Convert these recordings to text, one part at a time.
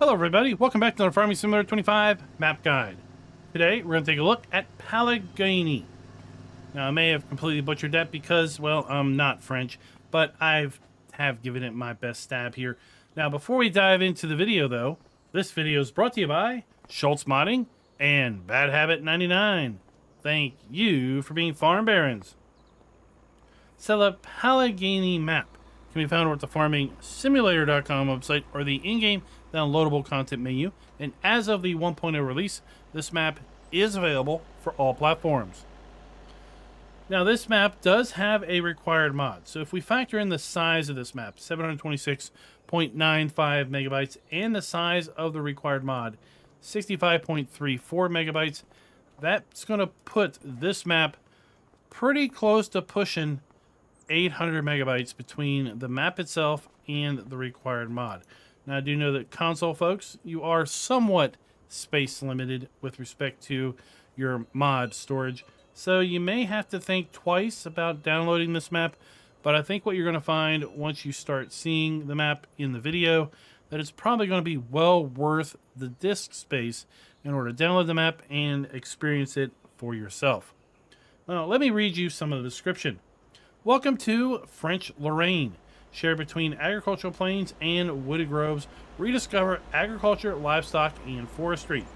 Hello everybody, welcome back to the Farming Simulator 25 map guide. Today we're going to take a look at Pallegney. Now I may have completely butchered that because, well, I'm not French, but have given it my best stab here. Now before we dive into the video though, this video is brought to you by Schultz Modding and Bad Habit 99. Thank you for being farm barons. So the Pallegney map can be found at the farmingsimulator.com website or the in-game downloadable content menu. And as of the 1.0 release, this map is available for all platforms. Now this map does have a required mod. So if we factor in the size of this map, 726.95 megabytes, and the size of the required mod, 65.34 megabytes, that's going to put this map pretty close to pushing 800 megabytes between the map itself and the required mod. Now, I do know that console folks, you are somewhat space limited with respect to your mod storage, so you may have to think twice about downloading this map, but I think what you're going to find once you start seeing the map in the video, that it's probably going to be well worth the disk space in order to download the map and experience it for yourself. Now, let me read you some of the description. Welcome to French Lorraine. Shared between agricultural plains and wooded groves, rediscover agriculture, livestock, and forestry.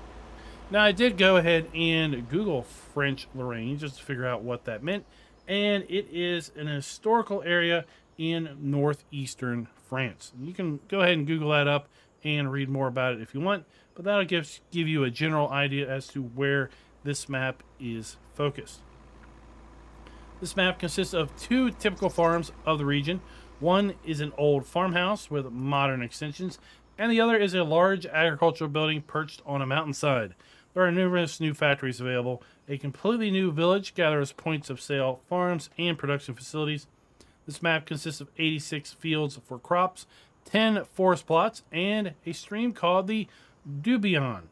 Now, I did go ahead and Google French Lorraine just to figure out what that meant, and it is an historical area in northeastern France. You can go ahead and Google that up and read more about it if you want, but that'll give you a general idea as to where this map is focused. This map consists of two typical farms of the region. One is an old farmhouse with modern extensions, and the other is a large agricultural building perched on a mountainside. There are numerous new factories available. A completely new village gathers points of sale, farms, and production facilities. This map consists of 86 fields for crops, 10 forest plots, and a stream called the Dubion.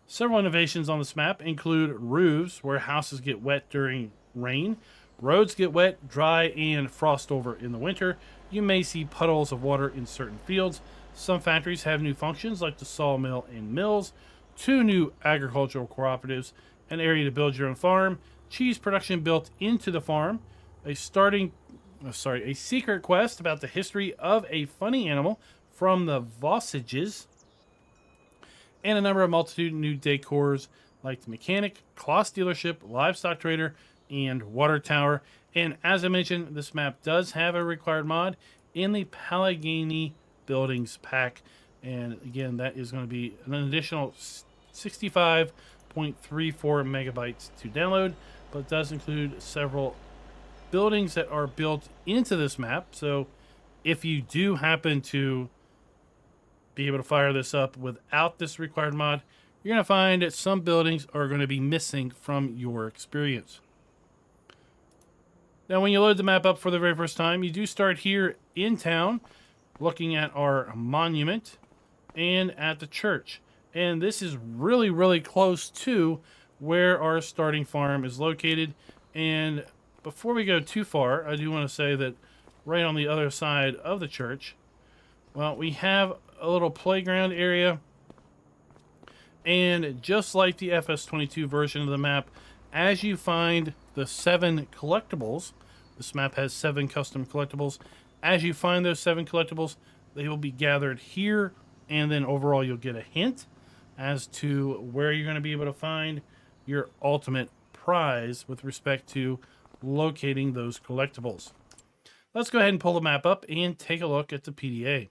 Several innovations on this map include roofs, where houses get wet during rain. Roads get wet, dry, and frost over in the winter. You may see puddles of water in certain fields. Some factories have new functions like the sawmill and mills. 2 new agricultural cooperatives, an area to build your own farm, cheese production built into the farm, a secret quest about the history of a funny animal from the Vossages, and a number of multitude new decors like the mechanic, cloth dealership, livestock trader, and water tower. And as I mentioned, this map does have a required mod in the Pallegney buildings pack, and again, that is going to be an additional 65.34 megabytes to download, but it does include several buildings that are built into this map. So if you do happen to be able to fire this up without this required mod, you're going to find that some buildings are going to be missing from your experience. Now, when you load the map up for the very first time, you do start here in town, looking at our monument and at the church. And this is really, really close to where our starting farm is located. And before we go too far, I do want to say that right on the other side of the church, well, we have a little playground area. And just like the FS22 version of the map, as you find the 7 collectibles, this map has 7 custom collectibles. As you find those 7 collectibles, they will be gathered here, and then overall you'll get a hint as to where you're going to be able to find your ultimate prize with respect to locating those collectibles. Let's go ahead and pull the map up and take a look at the PDA.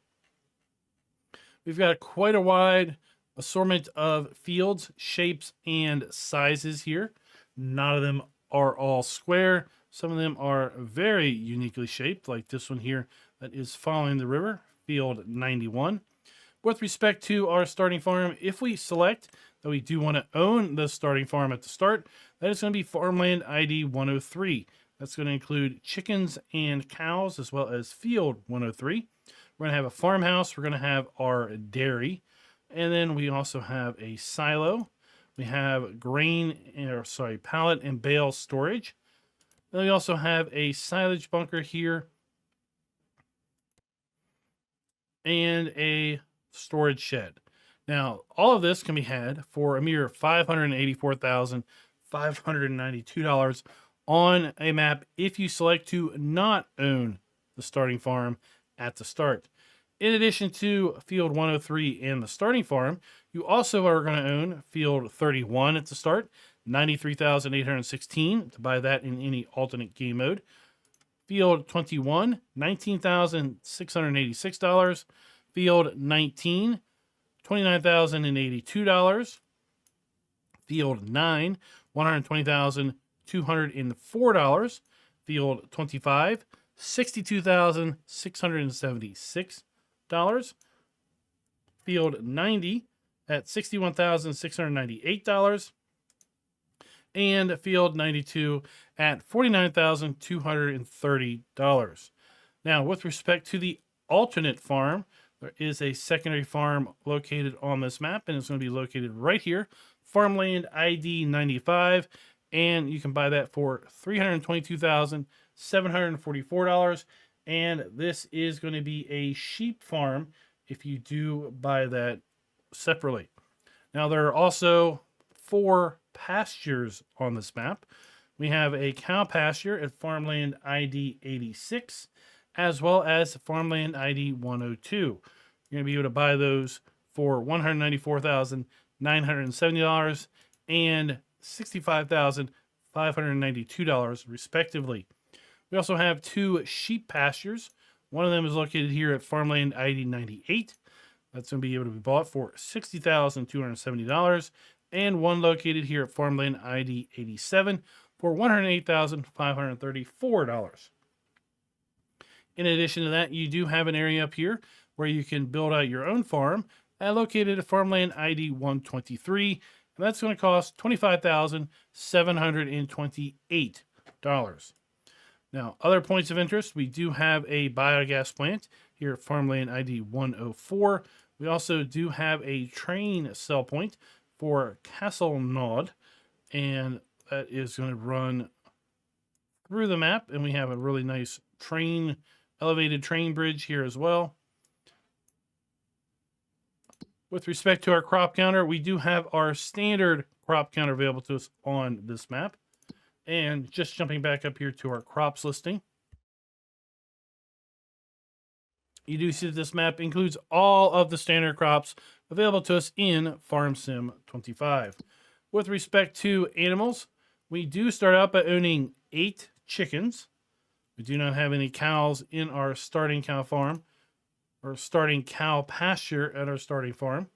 We've got quite a wide assortment of fields, shapes, and sizes here. None of them are all square. Some of them are very uniquely shaped, like this one here that is following the river, field 91. With respect to our starting farm, if we select that we do want to own the starting farm at the start, that is going to be farmland ID 103. That's going to include chickens and cows as well as field 103. We're going to have a farmhouse. We're going to have our dairy. And then we also have a silo. We have pallet and bale storage. Then we also have a silage bunker here and a storage shed. Now, all of this can be had for a mere $584,592 on a map if you select to not own the starting farm at the start. In addition to Field 103 and the starting farm, you also are going to own Field 31 at the start, $93,816 to buy that in any alternate game mode. Field 21, $19,686. Field 19, $29,082. Field 9, $120,204. Field 25, $62,676. Field 90 at $61,698. And Field 92 at $49,230. Now, with respect to the alternate farm, there is a secondary farm located on this map, and it's going to be located right here, Farmland ID 95, and you can buy that for $322,744. And this is going to be a sheep farm if you do buy that separately. Now, there are also 4 pastures on this map. We have a cow pasture at Farmland ID 86, as well as Farmland ID 102. You're going to be able to buy those for $194,970 and $65,592 respectively. We also have 2 sheep pastures. One of them is located here at Farmland ID 98. That's going to be able to be bought for $60,270. And one located here at Farmland ID 87 for $108,534. In addition to that, you do have an area up here where you can build out your own farm, located at Farmland ID 123, and that's going to cost $25,728. Now, other points of interest, we do have a biogas plant here at Farmland ID 104. We also do have a train sell point for Castle Nod, and that is going to run through the map, and we have a really nice elevated train bridge here as well. With respect to our crop counter, we do have our standard crop counter available to us on this map. And just jumping back up here to our crops listing, you do see that this map includes all of the standard crops available to us in Farm Sim 25. With respect to animals, we do start out by owning 8 chickens. We do not have any cows in our starting cow farm or starting cow pasture at our starting farm.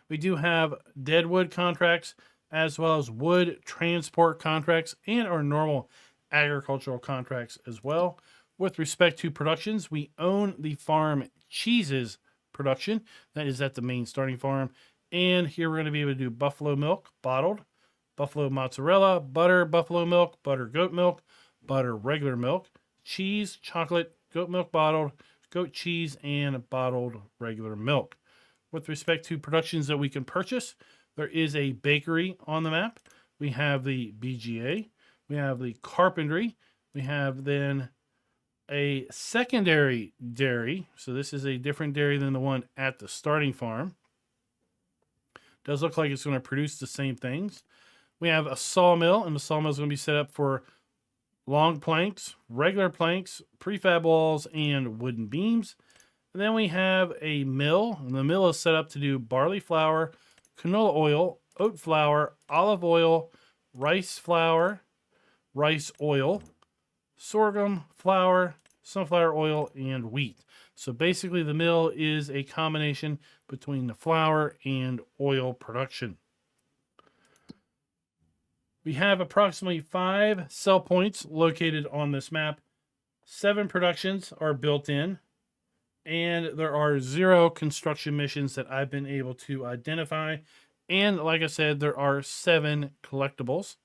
We do have deadwood contracts as well as wood transport contracts and our normal agricultural contracts as well. With respect to productions, we own the farm cheeses production. That is at the main starting farm. And here we're going to be able to do buffalo milk, bottled, buffalo mozzarella, butter, buffalo milk, butter goat milk, butter regular milk, cheese, chocolate, goat milk bottled, goat cheese, and bottled regular milk. With respect to productions that we can purchase, there is a bakery on the map. We have the BGA. We have the carpentry. We have then a secondary dairy. So this is a different dairy than the one at the starting farm. Does look like it's going to produce the same things. We have a sawmill, and the sawmill is going to be set up for long planks, regular planks, prefab walls, and wooden beams. And then we have a mill, and the mill is set up to do barley flour, canola oil, oat flour, olive oil, rice flour, rice oil, sorghum flour, sunflower oil, and wheat. So basically the mill is a combination between the flour and oil production. We have approximately 5 sell points located on this map. 7 productions are built in, and there are 0 construction missions that I've been able to identify. And like I said, there are 7 collectibles.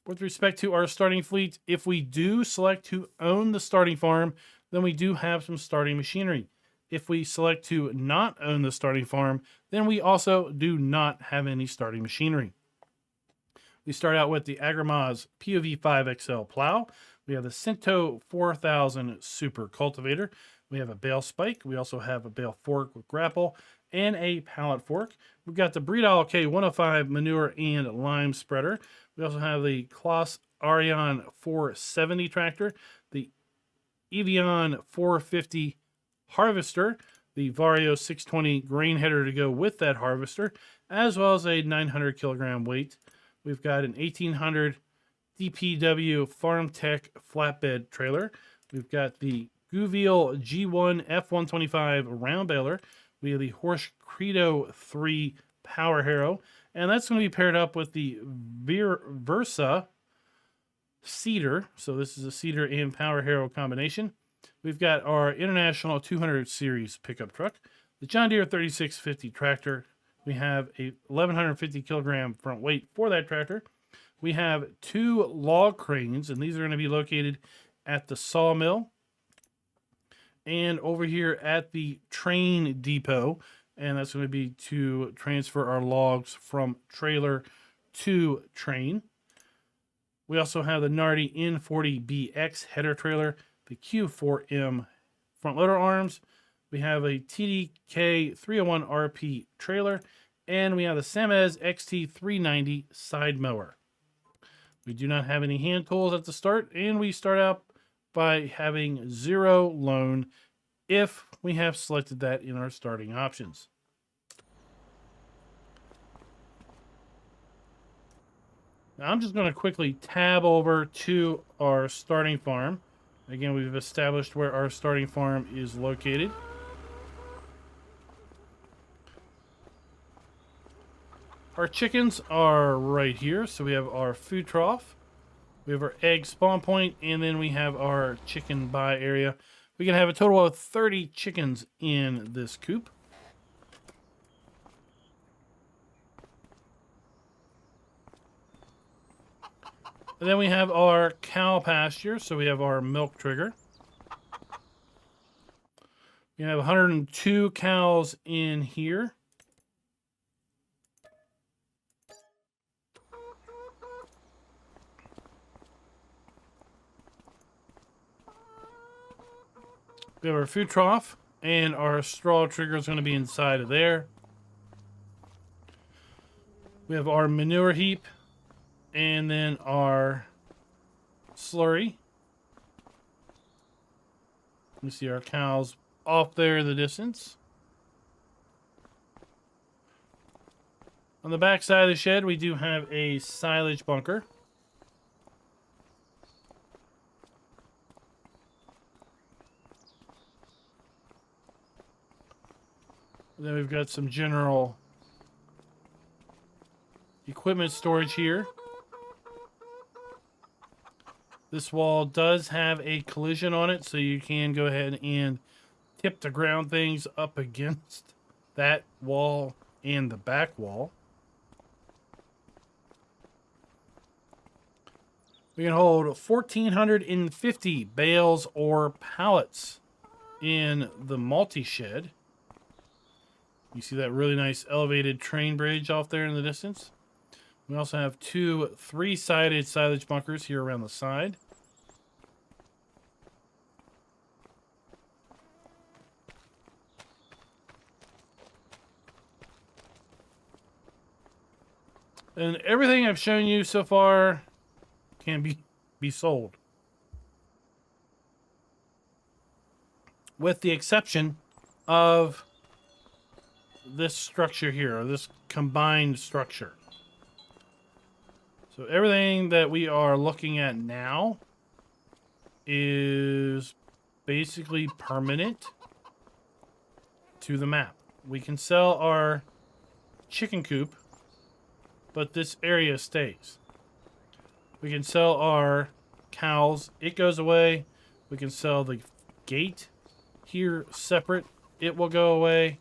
With respect to our starting fleet, if we do select to own the starting farm, then we do have some starting machinery. If we select to not own the starting farm, then we also do not have any starting machinery. We start out with the Agrimaz POV 5XL plow. We have the Cinto 4000 Super Cultivator. We have a bale spike. We also have a bale fork with grapple, and a pallet fork. We've got the Breedall K105 manure and lime spreader. We also have the Kloss Arion 470 tractor, the Evian 450 harvester, the Vario 620 grain header to go with that harvester, as well as a 900 kilogram weight. We've got an 1800 DPW Farm Tech flatbed trailer. We've got the Dubion G1 F125 round baler. We have the Horsch Credo 3 power harrow, and that's going to be paired up with the Versa Cedar. So this is a cedar and power harrow combination. We've got our International 200 series pickup truck, the John Deere 3650 tractor. We have a 1150 kilogram front weight for that tractor. We have 2 log cranes, and these are going to be located at the sawmill and over here at the train depot. And that's going to be to transfer our logs from trailer to train. We also have the Nardi N40BX header trailer, the Q4M front loader arms. We have a TDK 301RP trailer, and we have the Samez XT390 side mower. We do not have any hand tools at the start, and we start out by having 0 loan if we have selected that in our starting options. Now I'm just going to quickly tab over to our starting farm. Again, we've established where our starting farm is located. Our chickens are right here. So we have our food trough, we have our egg spawn point, and then we have our chicken buy area. We can have a total of 30 chickens in this coop. And then we have our cow pasture, so we have our milk trigger. We have 102 cows in here. We have our food trough, and our straw trigger is going to be inside of there. We have our manure heap, and then our slurry. You see our cows off there in the distance. On the back side of the shed, we do have a silage bunker. And then we've got some general equipment storage here. This wall does have a collision on it, so you can go ahead and tip the ground things up against that wall and the back wall. We can hold 1,450 bales or pallets in the multi-shed. You see that really nice elevated train bridge off there in the distance. We also have 2 3-sided silage bunkers here around the side. And everything I've shown you so far can be sold, with the exception of this structure here, or this combined structure. So everything that we are looking at now is basically permanent to the map. We can sell our chicken coop, but this area stays. We can sell our cows, it goes away. We can sell the gate here separate, it will go away.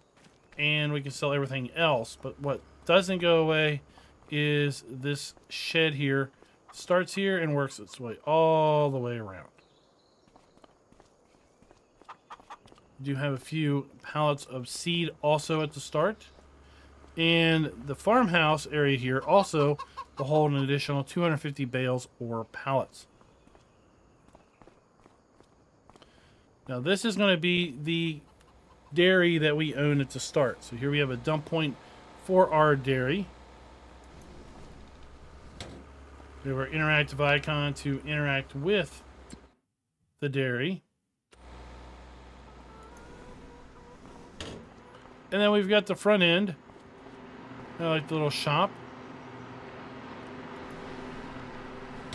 And we can sell everything else, but what doesn't go away is this shed here. Starts here and works its way all the way around. We do have a few pallets of seed also at the start. And the farmhouse area here also will hold an additional 250 bales or pallets. Now this is going to be the dairy that we own at the start. So here we have a dump point for our dairy. We have our interactive icon to interact with the dairy. And then we've got the front end. I like the little shop.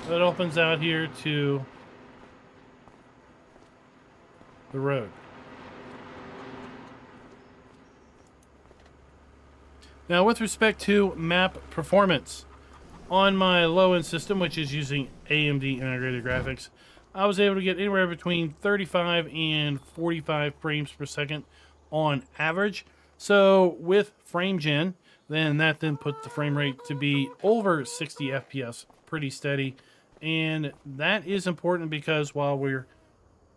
That opens out here to the road. Now, with respect to map performance, on my low-end system, which is using AMD integrated graphics, I was able to get anywhere between 35 and 45 frames per second on average. So with FrameGen, that put the frame rate to be over 60 FPS, pretty steady. And that is important because while we're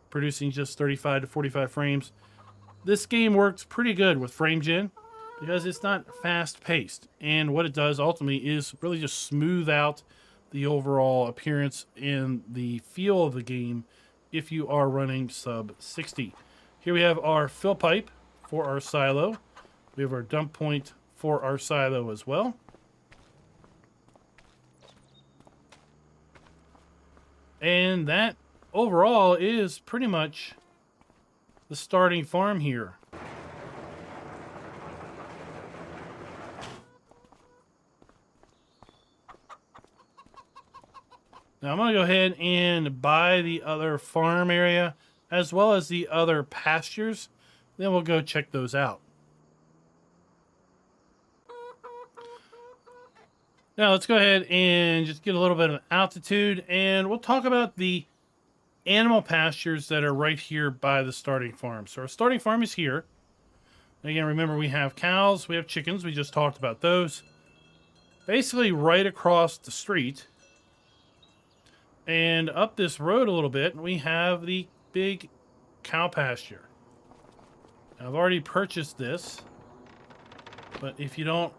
producing just 35 to 45 frames, this game works pretty good with FrameGen because it's not fast-paced. And what it does ultimately is really just smooth out the overall appearance and the feel of the game if you are running sub 60. Here we have our fill pipe for our silo. We have our dump point for our silo as well. And that overall is pretty much the starting farm here. Now I'm going to go ahead and buy the other farm area as well as the other pastures. Then we'll go check those out. Now let's go ahead and just get a little bit of altitude, and we'll talk about the animal pastures that are right here by the starting farm. So our starting farm is here. Again, remember we have cows, we have chickens, we just talked about those. Basically right across the street and up this road a little bit, we have the big cow pasture. Now, I've already purchased this, but if you don't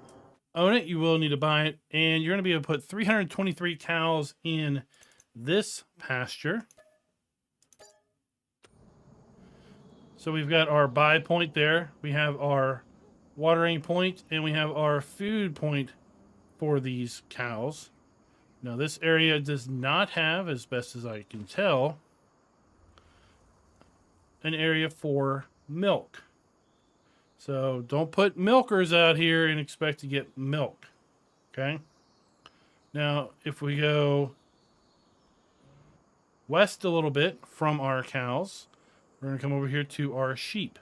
own it, you will need to buy it. And you're going to be able to put 323 cows in this pasture. So we've got our buy point there. We have our watering point, and we have our food point for these cows. Now, this area does not have, as best as I can tell, an area for milk. So don't put milkers out here and expect to get milk. Okay? Now, if we go west a little bit from our cows, we're going to come over here to our sheep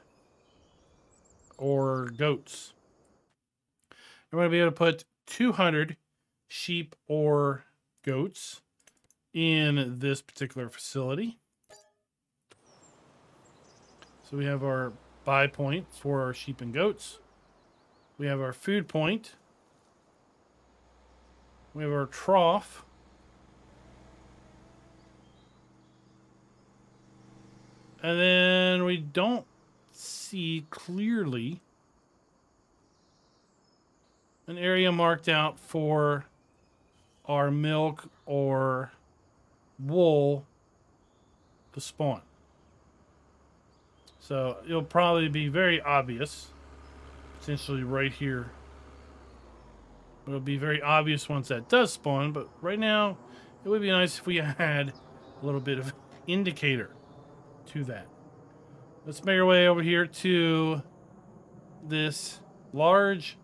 or goats. We're going to be able to put 200 sheep or goats in this particular facility. So we have our buy point for our sheep and goats. We have our food point. We have our trough. And then we don't see clearly an area marked out for our milk or wool to spawn. So it'll probably be very obvious, potentially right here. It'll be very obvious once that does spawn, but right now it would be nice if we had a little bit of indicator to that. Let's make our way over here to this large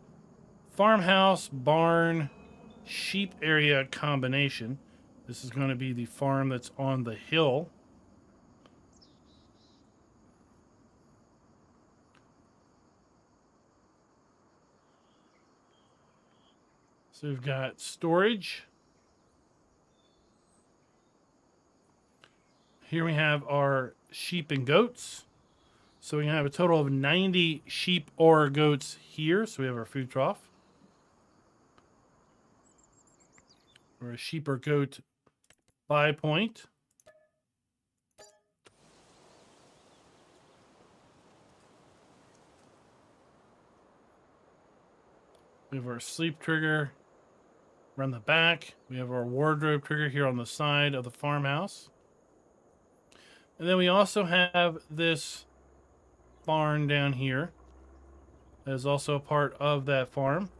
farmhouse, barn, sheep area combination. This is going to be the farm that's on the hill. So we've got storage. Here we have our sheep and goats. So we have a total of 90 sheep or goats here. So we have our food trough. Or a sheep or goat buy point. We have our sleep trigger around the back. We have our wardrobe trigger here on the side of the farmhouse. And then we also have this barn down here. That is also a part of that farm.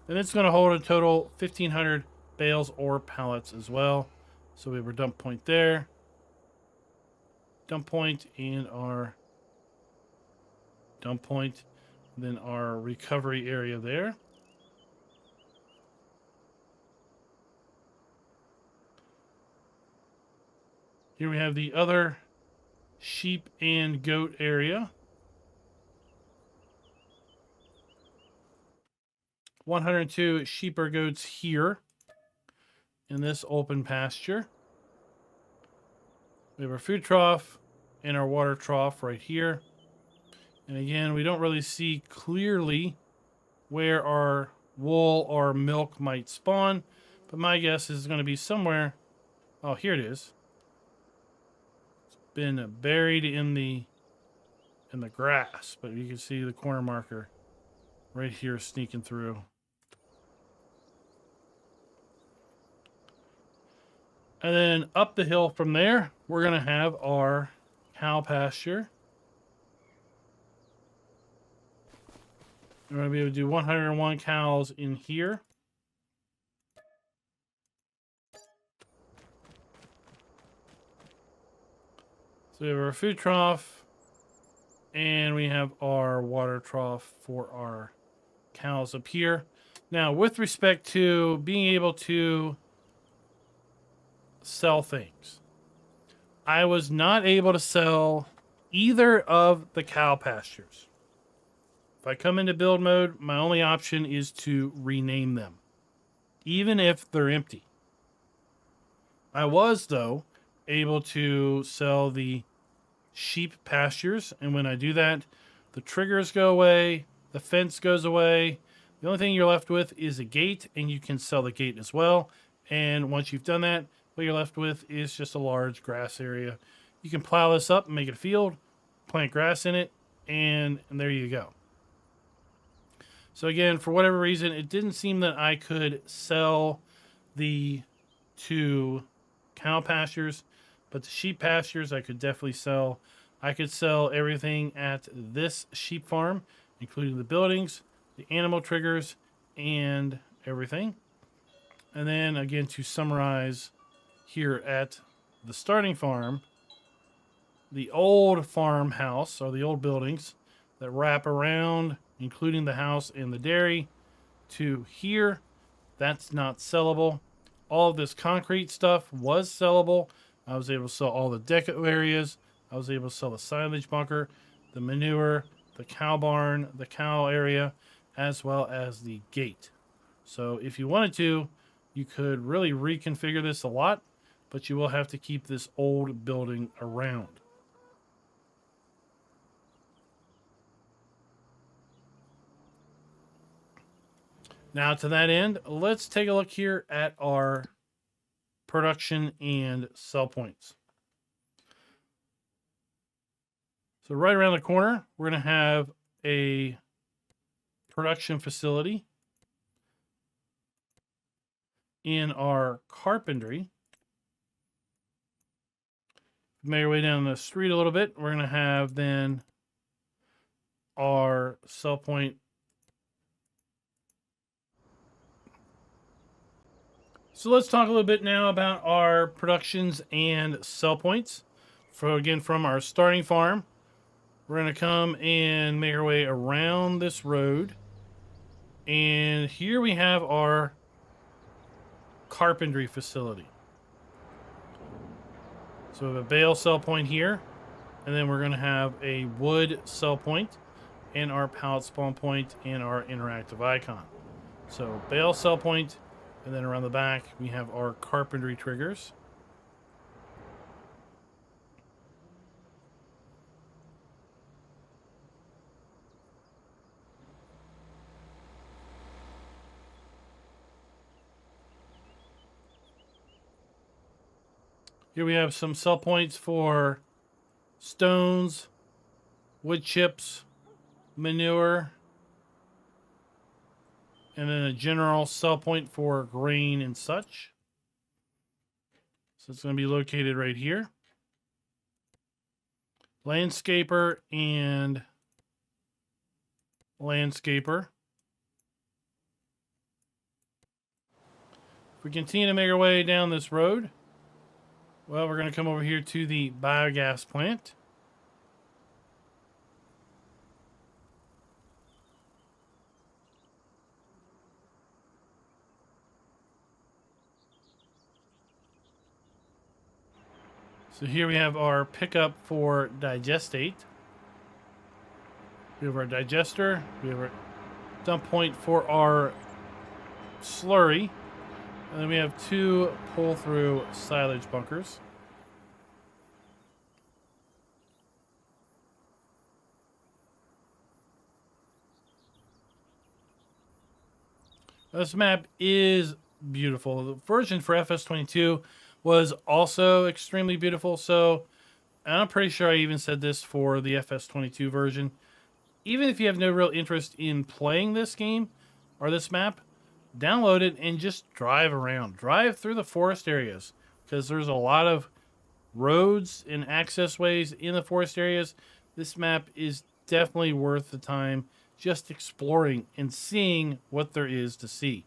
And it's going to hold a total 1,500 bales or pallets as well. So we have our dump point there. Dump point and our dump point. Then our recovery area there. Here we have the other sheep and goat area. 102 sheep or goats here in this open pasture. We have our food trough and our water trough right here. And again, we don't really see clearly where our wool or milk might spawn, but my guess is going to be somewhere. Oh, here it is. It's been buried in the grass, but you can see the corner marker right here sneaking through. And then up the hill from there, we're going to have our cow pasture. We're going to be able to do 101 cows in here. So we have our food trough, and we have our water trough for our cows up here. Now, with respect to being able to sell things, I was not able to sell either of the cow pastures. If I come into build mode, my only option is to rename them, even if they're empty. I was, though, able to sell the sheep pastures, and when I do that, the triggers go away, the fence goes away. The only thing you're left with is a gate, and you can sell the gate as well. And once you've done that, what you're left with is just a large grass area. You can plow this up and make it a field, plant grass in it, and there you go. So again, for whatever reason, it didn't seem that I could sell the 2 cow pastures, but the sheep pastures I could definitely sell. I could sell everything at this sheep farm, including the buildings, the animal triggers, and everything. And then again, to summarize, here at the starting farm, the old farmhouse, or the old buildings that wrap around, including the house and the dairy, to here, that's not sellable. All of this concrete stuff was sellable. I was able to sell all the deco areas. I was able to sell the silage bunker, the manure, the cow barn, the cow area, as well as the gate. So if you wanted to, you could really reconfigure this a lot, but you will have to keep this old building around. Now, to that end, let's take a look here at our production and sell points. So right around the corner, we're going to have a production facility. In our carpentry, make our way down the street a little bit, we're going to have then our sell point. So let's talk a little bit now about our productions and sell points. From our starting farm, we're going to come and make our way around this road. And here we have our carpentry facility. So we have a bale sell point here, and then we're going to have a wood sell point and our pallet spawn point and our interactive icon. So bale sell point, and then around the back we have our carpentry triggers. Here we have some sell points for stones, wood chips, manure, and then a general sell point for grain and such. So it's going to be located right here. Landscaper and landscaper. If we continue to make our way down this road, well, we're going to come over here to the biogas plant. So here we have our pickup for digestate. We have our digester. We have our dump point for our slurry. And then we have 2 pull-through silage bunkers. This map is beautiful. The version for FS22 was also extremely beautiful. So I'm pretty sure I even said this for the FS22 version. Even if you have no real interest in playing this game or this map, download it and just drive around. Drive through the forest areas because there's a lot of roads and access ways in the forest areas. This map is definitely worth the time just exploring and seeing what there is to see.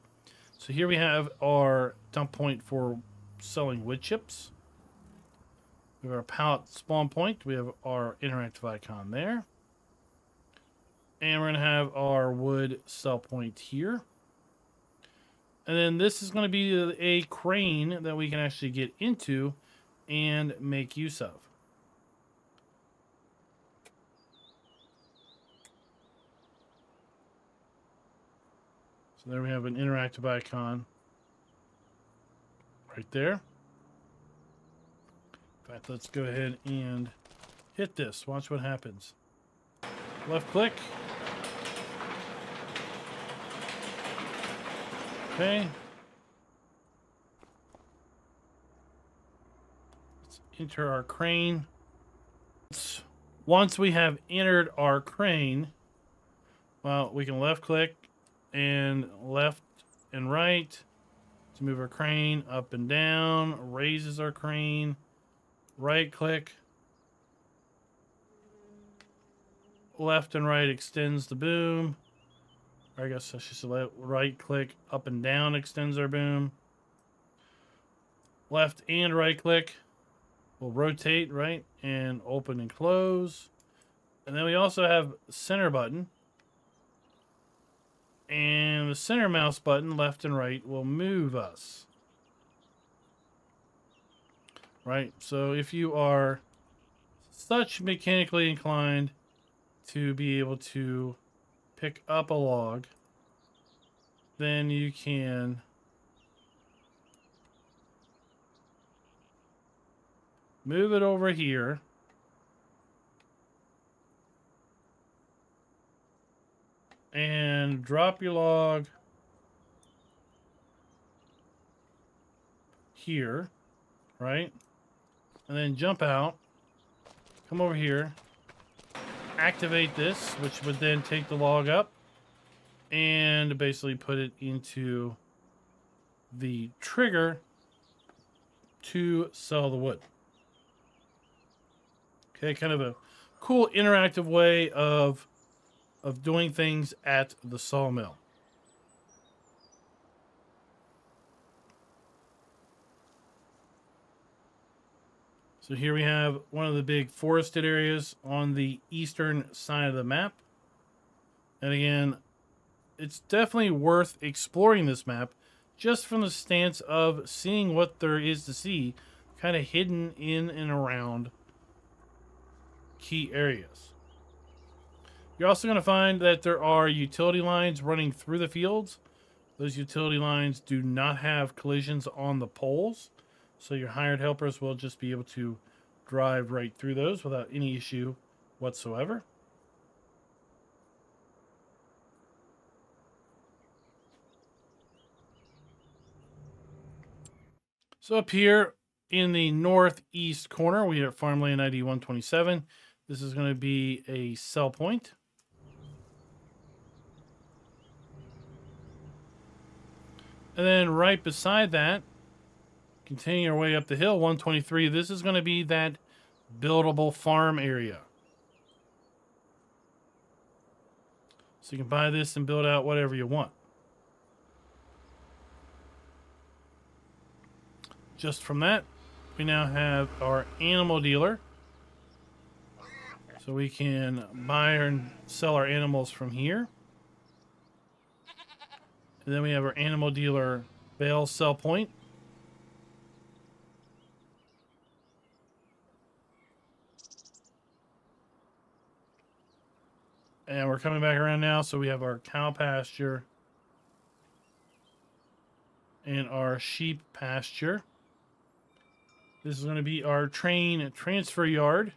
So here we have our dump point for selling wood chips. We have our pallet spawn point. We have our interactive icon there. And we're going to have our wood sell point here. And then this is going to be a crane that we can actually get into and make use of. So there we have an interactive icon right there. In fact, let's go ahead and hit this. Watch what happens. Left click. Okay. Let's enter our crane. Once we have entered our crane, well, we can left click and left and right to move our crane up and down, raises our crane, right click, left and right extends the boom. I guess I should say right click up and down extends our boom. Left and right click will rotate, right, and open and close. And then we also have center button. And the center mouse button, left and right, will move us. Right, so if you are such mechanically inclined to be able to pick up a log, then you can move it over here. And drop your log here, right? And then jump out, come over here, activate this, which would then take the log up and basically put it into the trigger to sell the wood. Okay, kind of a cool interactive way of doing things at the sawmill. So here we have one of the big forested areas on the eastern side of the map. And again, it's definitely worth exploring this map just from the stance of seeing what there is to see, kind of hidden in and around key areas. You're also going to find that there are utility lines running through the fields. Those utility lines do not have collisions on the poles, so your hired helpers will just be able to drive right through those without any issue whatsoever. So up here in the northeast corner, we have farmland ID 127. This is going to be a sell point. And then right beside that, continuing our way up the hill, 123, this is going to be that buildable farm area. So you can buy this and build out whatever you want. Just from that, we now have our animal dealer. So we can buy and sell our animals from here. And then we have our animal dealer bale sell point. And we're coming back around now, so we have our cow pasture and our sheep pasture. This is going to be our train transfer yard.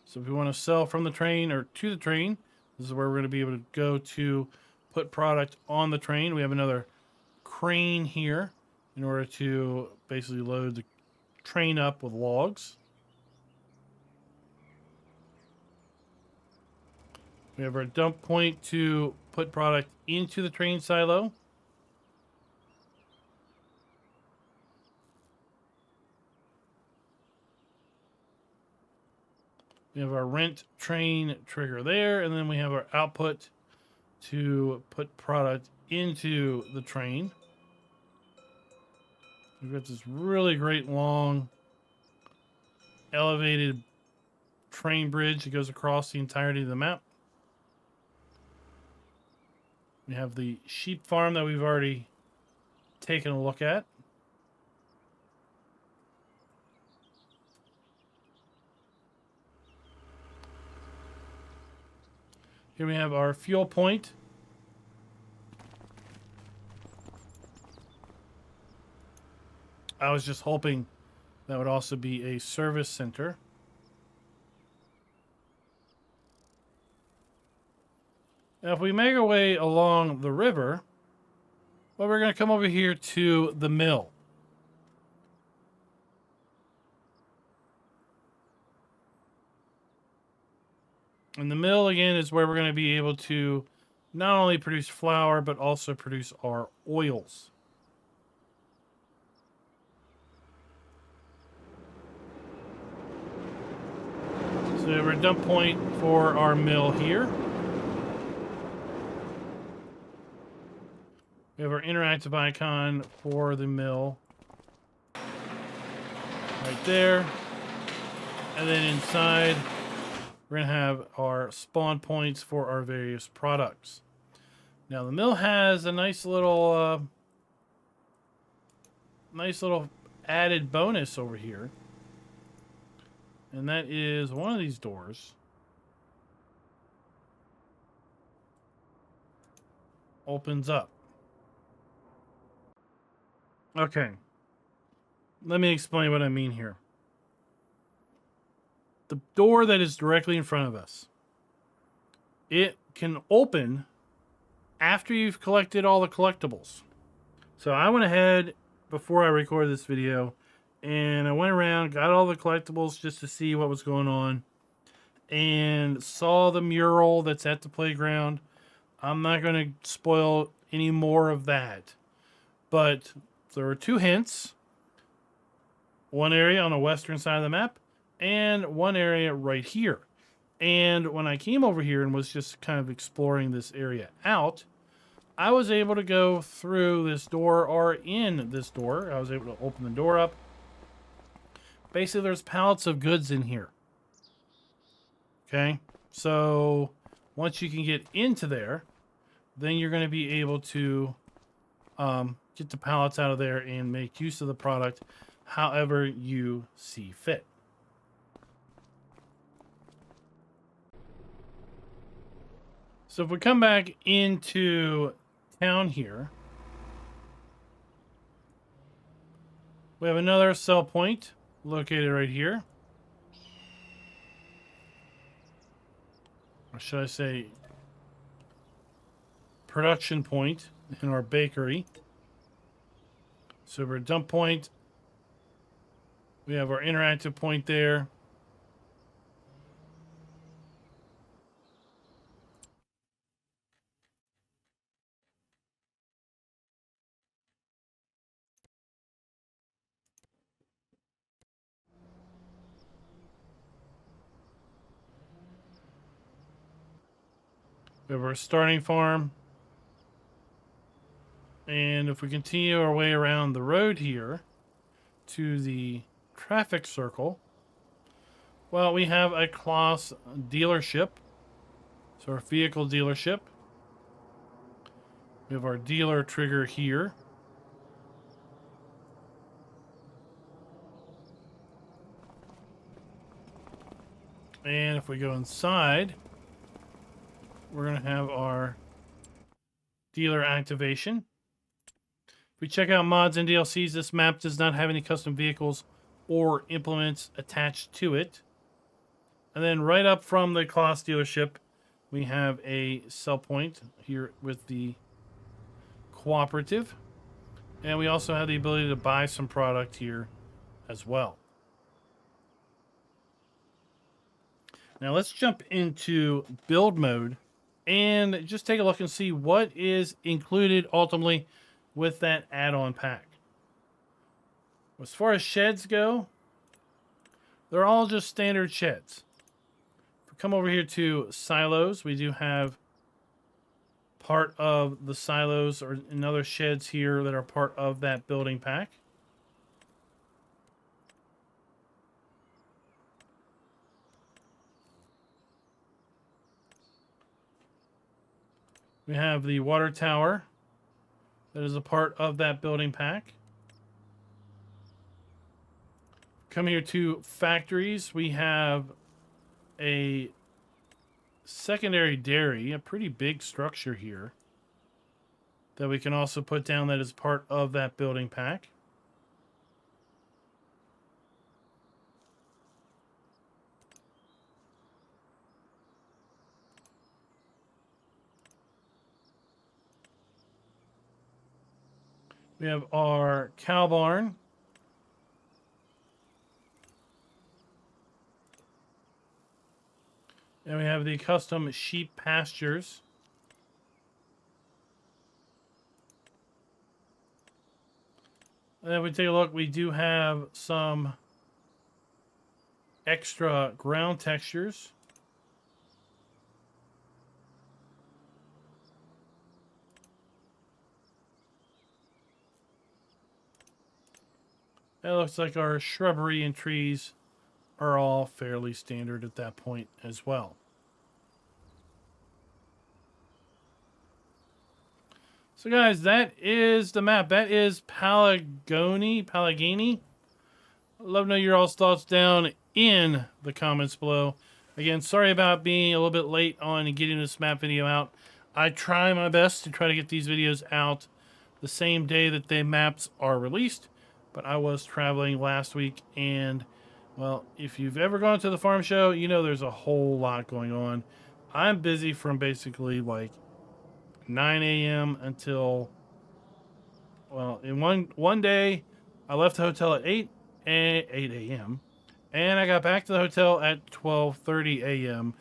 So if we want to sell from the train or to the train, this is where we're going to be able to go to put product on the train. We have another crane here in order to basically load the train up with logs. We have our dump point to put product into the train silo. We have our rent train trigger there, and then we have our output to put product into the train. We've got this really great long elevated train bridge that goes across the entirety of the map. We have the sheep farm that we've already taken a look at. Here we have our fuel point. I was just hoping that would also be a service center. Now, if we make our way along the river, well, we're going to come over here to the mill. And the mill, again, is where we're going to be able to not only produce flour, but also produce our oils. So we have our dump point for our mill here. We have our interactive icon for the mill right there. And then inside, we're going to have our spawn points for our various products. Now, the mill has a nice little added bonus over here. And that is one of these doors opens up. Okay. Let me explain what I mean here. The door that is directly in front of us, it can open after you've collected all the collectibles. So I went ahead before I recorded this video and I went around, got all the collectibles just to see what was going on, and saw the mural that's at the playground. I'm not going to spoil any more of that, but there were two hints. One area on the western side of the map and one area right here. And when I came over here and was just kind of exploring this area out, I was able to go through this door or in this door. I was able to open the door up. Basically, there's pallets of goods in here. Okay, so once you can get into there, then you're going to be able to get the pallets out of there and make use of the product however you see fit. So if we come back into town here, we have another sell point located right here. Or should I say production point in our bakery. So we're dump point. We have our interactive point there. We have our starting farm. And if we continue our way around the road here to the traffic circle, well, we have a Class dealership. So our vehicle dealership. We have our dealer trigger here. And if we go inside, we're going to have our dealer activation. If we check out mods and DLCs, this map does not have any custom vehicles or implements attached to it. And then right up from the Class dealership, we have a sell point here with the cooperative. And we also have the ability to buy some product here as well. Now let's jump into build mode and just take a look and see what is included ultimately with that add-on pack. As far as sheds go, they're all just standard sheds. If we come over here to silos, we do have part of the silos or another sheds here that are part of that building pack. We have the water tower that is a part of that building pack. Come here to factories. We have a secondary dairy, a pretty big structure here that we can also put down that is part of that building pack. We have our cow barn. And we have the custom sheep pastures. And then we take a look, we do have some extra ground textures. It looks like our shrubbery and trees are all fairly standard at that point as well. So guys, that is the map. That is Pallegney. I'd love to know your all's thoughts down in the comments below. Again, sorry about being a little bit late on getting this map video out. I try my best to try to get these videos out the same day that the maps are released. But I was traveling last week, and, well, if you've ever gone to the farm show, you know there's a whole lot going on. I'm busy from basically, like, 9 a.m. until, well, in one day, I left the hotel at 8 a.m., and I got back to the hotel at 12:30 a.m.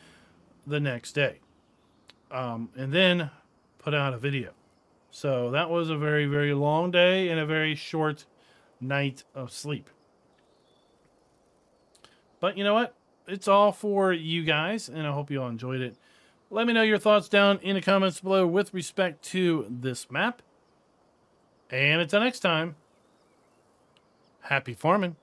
the next day, and then put out a video. So that was a very, very long day and a very short night of sleep. But you know what? It's all for you guys, and I hope you all enjoyed it. Let me know your thoughts down in the comments below with respect to this map. And until next time, happy farming.